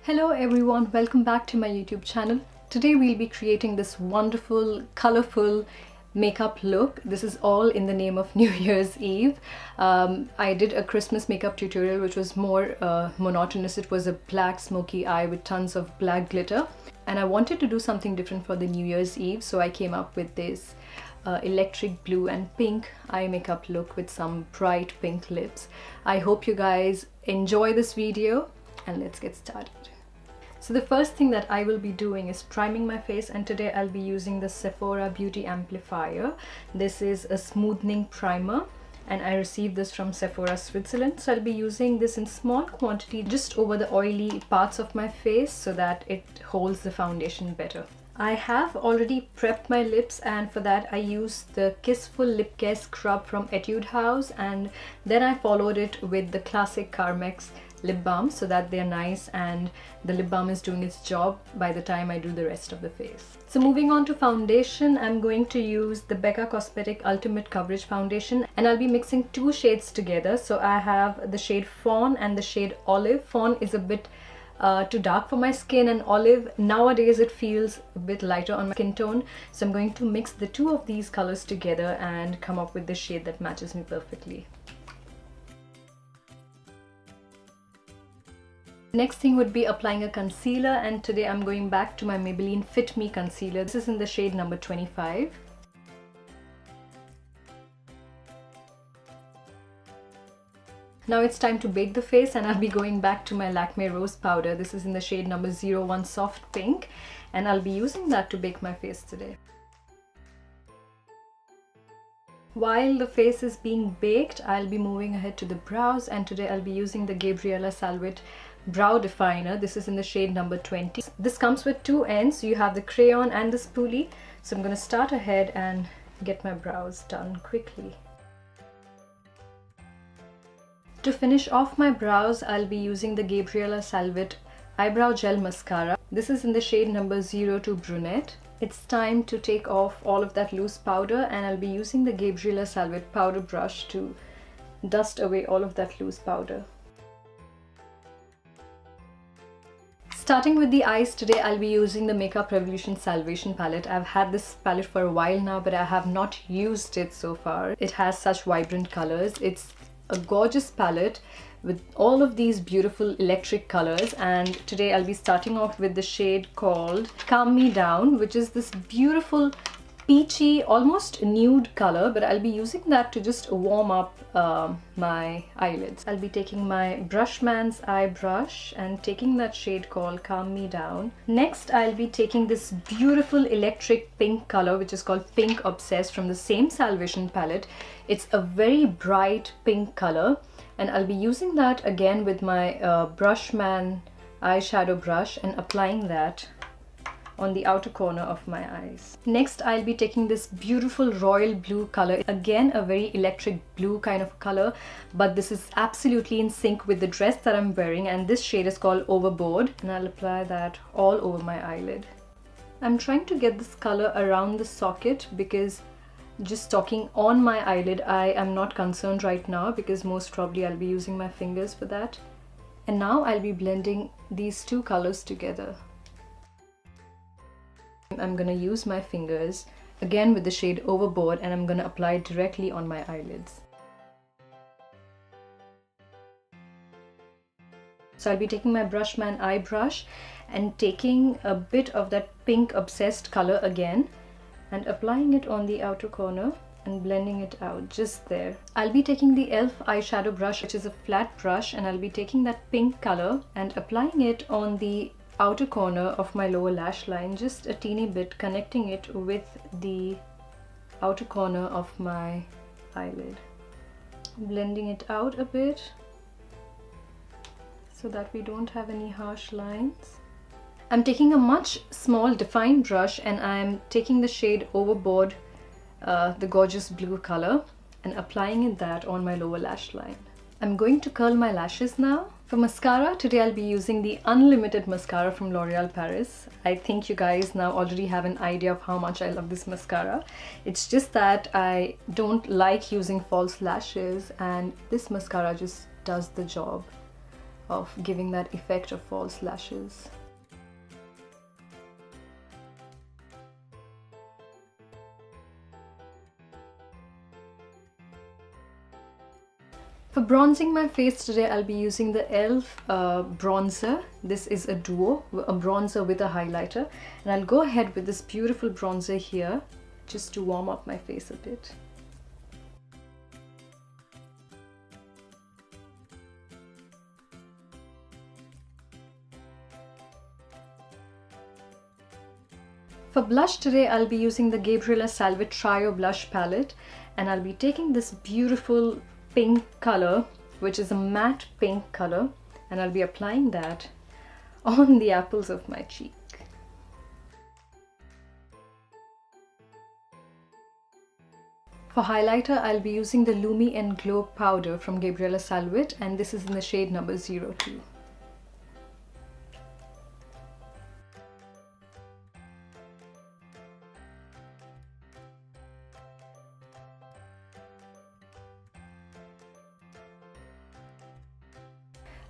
Hello everyone, welcome back to my YouTube channel. Today we'll be creating this wonderful, colorful makeup look. This is all in the name of New Year's Eve. I did a Christmas makeup tutorial which was more monotonous. It was a black smoky eye with tons of black glitter. And I wanted to do something different for the New Year's Eve, so I came up with this electric blue and pink eye makeup look with some bright pink lips. I hope you guys enjoy this video and let's get started. So the first thing that I will be doing is priming my face, and today I'll be using the Sephora Beauty Amplifier. This is a smoothing primer and I received this from Sephora, Switzerland. So I'll be using this in small quantity just over the oily parts of my face so that it holds the foundation better. I have already prepped my lips, and for that I used the Kissful Lip Care Scrub from Etude House, and then I followed it with the classic Carmex Lip Balm so that they're nice and the lip balm is doing its job by the time I do the rest of the face. So moving on to foundation, I'm going to use the Becca Cosmetic Ultimate Coverage Foundation, and I'll be mixing two shades together. So I have the shade Fawn and the shade Olive. Fawn is a bit too dark for my skin, and Olive nowadays it feels a bit lighter on my skin tone. So I'm going to mix the two of these colors together and come up with the shade that matches me perfectly. Next thing would be applying a concealer, and today I'm going back to my Maybelline Fit Me concealer. This is in the shade number 25. Now it's time to bake the face, and I'll be going back to my Lakme Rose Powder. This is in the shade number 01 Soft Pink, and I'll be using that to bake my face today. While the face is being baked, I'll be moving ahead to the brows, and today I'll be using the Gabriella Salvete Brow Definer. This is in the shade number 20. This comes with two ends. You have the crayon and the spoolie. So I'm going to start ahead and get my brows done quickly. To finish off my brows, I'll be using the Gabriella Salvete Eyebrow Gel Mascara. This is in the shade number 02 Brunette. It's time to take off all of that loose powder, and I'll be using the Gabriella Salvete powder brush to dust away all of that loose powder. Starting with the eyes, today I'll be using the Makeup Revolution Salvation palette. I've had this palette for a while now, but I have not used it so far. It has such vibrant colors. It's a gorgeous palette with all of these beautiful electric colors, and today I'll be starting off with the shade called Calm Me Down, which is this beautiful peachy, almost nude color, but I'll be using that to just warm up my eyelids. I'll be taking my Brushman's eye brush and taking that shade called Calm Me Down. Next, I'll be taking this beautiful electric pink color, which is called Pink Obsessed, from the same Salvation palette. It's a very bright pink color, and I'll be using that again with my Brushman eyeshadow brush and applying that on the outer corner of my eyes. Next, I'll be taking this beautiful royal blue color, again a very electric blue kind of color, but this is absolutely in sync with the dress that I'm wearing, and this shade is called Overboard, and I'll apply that all over my eyelid. I'm trying to get this color around the socket because just talking on my eyelid, I am not concerned right now because most probably I'll be using my fingers for that. And now I'll be blending these two colors together. I'm gonna use my fingers again with the shade Overboard, and I'm gonna apply it directly on my eyelids. So I'll be taking my Brushman eye brush and taking a bit of that Pink Obsessed color again and applying it on the outer corner and blending it out just there. I'll be taking the e.l.f. eyeshadow brush, which is a flat brush, and I'll be taking that pink color and applying it on the outer corner of my lower lash line, just a teeny bit, connecting it with the outer corner of my eyelid. Blending it out a bit so that we don't have any harsh lines. I'm taking a much small defined brush, and I'm taking the shade Overboard, the gorgeous blue color, and applying that on my lower lash line. I'm going to curl my lashes now. For mascara, today I'll be using the Unlimited mascara from L'Oreal Paris. I think you guys now already have an idea of how much I love this mascara. It's just that I don't like using false lashes, and this mascara just does the job of giving that effect of false lashes. For bronzing my face today, I'll be using the e.l.f. bronzer. This is a duo, a bronzer with a highlighter. And I'll go ahead with this beautiful bronzer here, just to warm up my face a bit. For blush today, I'll be using the Gabriella Salvete Trio Blush Palette. And I'll be taking this beautiful pink color, which is a matte pink color, and I'll be applying that on the apples of my cheek. For highlighter, I'll be using the Lumi and Glow powder from Gabriella Salvete, and this is in the shade number 02.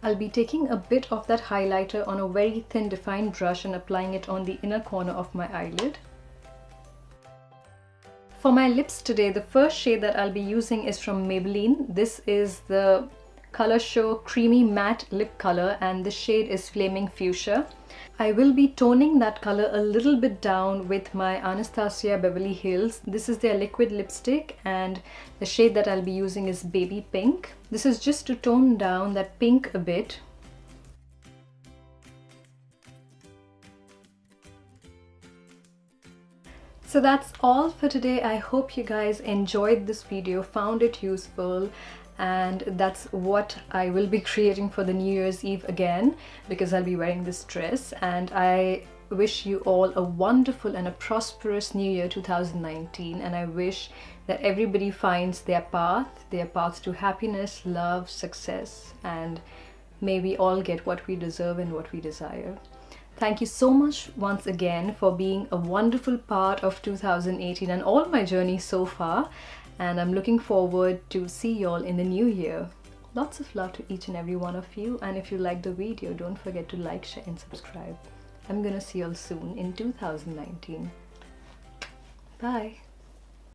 I'll be taking a bit of that highlighter on a very thin defined brush and applying it on the inner corner of my eyelid. For my lips today, the first shade that I'll be using is from Maybelline. This is the Colorshow Creamy Matte Lip Color, and the shade is Flaming Fuchsia. I will be toning that color a little bit down with my Anastasia Beverly Hills. This is their liquid lipstick, and the shade that I'll be using is Baby Pink. This is just to tone down that pink a bit. So that's all for today. I hope you guys enjoyed this video, found it useful, and that's what I will be creating for the New Year's Eve again, because I'll be wearing this dress. And I wish you all a wonderful and a prosperous New Year 2019, and I wish that everybody finds their path to happiness, love, success, and may we all get what we deserve and what we desire. Thank you so much once again for being a wonderful part of 2018 and all my journey so far, and I'm looking forward to see you all in the new year. Lots of love to each and every one of you, and if you liked the video, don't forget to like, share and subscribe. I'm gonna see you all soon in 2019. Bye!